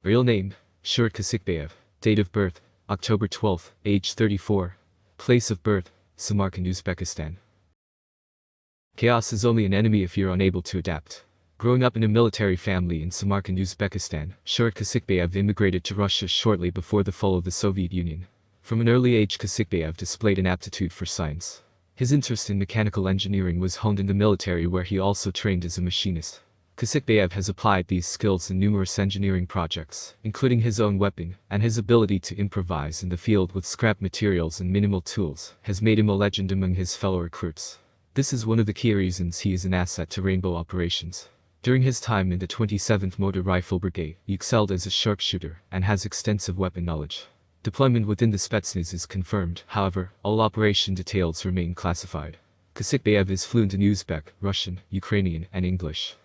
Real name, Shurt Kasikbayev. Date of birth, October 12, age 34. Place of birth, Samarkand, Uzbekistan. Chaos is only an enemy if you're unable to adapt. Growing up in a military family in Samarkand, Uzbekistan, Shurt Kasikbayev immigrated to Russia shortly before the fall of the Soviet Union. From an early age, Kasikbayev displayed an aptitude for science. His interest in mechanical engineering was honed in the military, where he also trained as a machinist. Kasikbayev has applied these skills in numerous engineering projects, including his own weapon, and his ability to improvise in the field with scrap materials and minimal tools has made him a legend among his fellow recruits. This is one of the key reasons he is an asset to Rainbow operations. During his time in the 27th Motor Rifle Brigade, he excelled as a sharpshooter and has extensive weapon knowledge. Deployment within the Spetsnaz is confirmed, however, all operation details remain classified. Kasikbayev is fluent in Uzbek, Russian, Ukrainian, and English.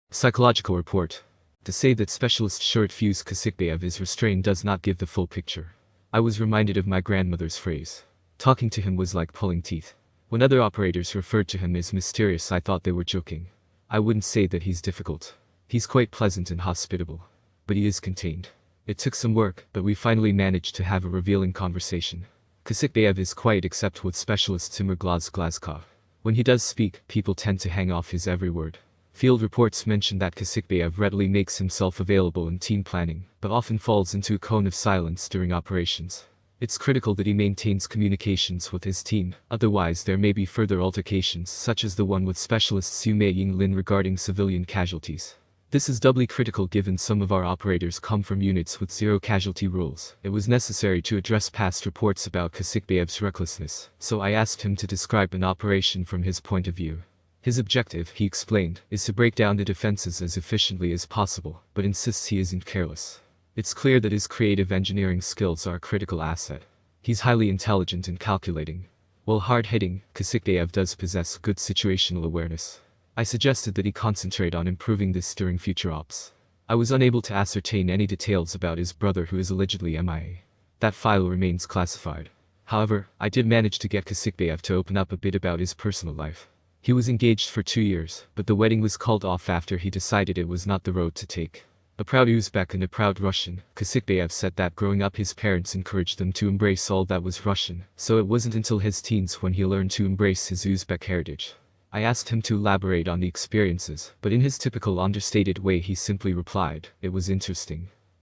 Psychological report. To say that Specialist Shurt FUZE Kasikbayev is restrained does not give the full picture. I was reminded of my grandmother's phrase. Talking to him was like pulling teeth. When other operators referred to him as mysterious, I thought they were joking. I wouldn't say that he's difficult. He's quite pleasant and hospitable. But he is contained. It took some work, but we finally managed to have a revealing conversation. Kasikbayev is quiet except with Specialist Timur Glazkov. When he does speak, people tend to hang off his every word. Field reports mention that Kasikbayev readily makes himself available in team planning, but often falls into a cone of silence during operations. It's critical that he maintains communications with his team, otherwise there may be further altercations such as the one with Specialist Su Mei Ying-lin regarding civilian casualties. This is doubly critical given some of our operators come from units with zero casualty rules. It was necessary to address past reports about Kasikbayev's recklessness, so I asked him to describe an operation from his point of view. His objective, he explained, is to break down the defenses as efficiently as possible, but insists he isn't careless. It's clear that his creative engineering skills are a critical asset. He's highly intelligent and calculating. While hard-hitting, Kasikbayev does possess good situational awareness. I suggested that he concentrate on improving this during future ops. I was unable to ascertain any details about his brother, who is allegedly MIA. That file remains classified. However, I did manage to get Kasikbayev to open up a bit about his personal life. He was engaged for 2 years, but the wedding was called off after he decided it was not the road to take. A proud Uzbek and a proud Russian, Kasikbayev said that growing up his parents encouraged them to embrace all that was Russian, so it wasn't until his teens when he learned to embrace his Uzbek heritage. I asked him to elaborate on the experiences, but in his typical understated way he simply replied, "It was interesting."